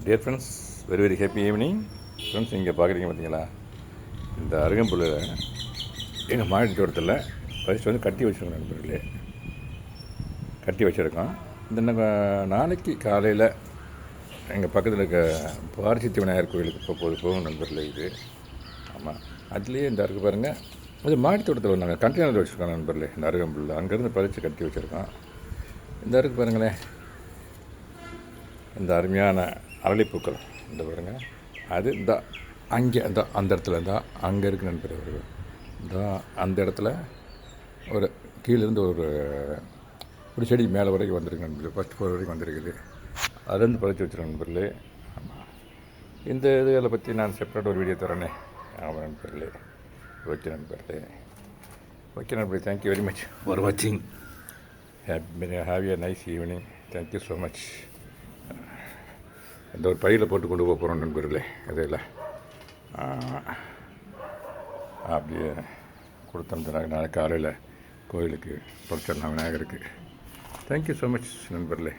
Dear friends, very very happy evening friends. இங்கே பார்க்குறீங்க பார்த்தீங்களா, இந்த அருகம்புல் எங்கள் மாடி தோட்டத்தில் ஃபஸ்ட்டு வந்து கட்டி வச்சுருக்கோம் நண்பர்களே. கட்டி வச்சுருக்கோம். இந்த நாளைக்கு காலையில் எங்கள் பக்கத்தில் இருக்க பாரசித்தி விநாயகர் கோயிலுக்கு போகும் நண்பர்களே. இது ஆமாம், அதுலேயே இந்த அருக்கு பாருங்கள், அது மாடி தோட்டத்தில் நாங்கள் கண்டெய்னர் வச்சுருக்கோம் நண்பர்களே. இந்த அருகம்புல் அங்கேருந்து பறித்து கட்டி வச்சுருக்கோம். இந்த அருக்கு பாருங்களேன், இந்த அருமையான அரளிப்பூக்கள் இந்த பாருங்கள். அது இந்த அங்கே அந்த இடத்துல அங்கே இருக்குது நண்பர்கள். அந்த இடத்துல ஒரு கீழேருந்து ஒரு செடி மேலே வரைக்கும் வந்திருக்கு நண்பர்கள். ஃபஸ்ட் ஃப்ளோர் வரைக்கும் வந்திருக்குது. அதுலேருந்து பறித்து வச்சுருக்கேன் நண்பர்களே. ஆமாம், இந்த இதுகளை பற்றி நான் செப்பரேட் ஒரு வீடியோ தரேனே. ஆமாம் நண்பர்களே. ஓகே நண்பர்களே. தேங்க்யூ வெரி மச் ஃபார் வாட்சிங். Have a nice evening. Thank you so much. இந்த ஒரு பையில் போட்டு கொண்டு போக போகிறோம் நண்பர்களே. இதில் அப்படியே கொடுத்தோம்னா நாளைக்கு காலையில் கோயிலுக்கு பரிசல் விநாயகருக்கு. தேங்க்யூ ஸோ மச் நண்பர்களே.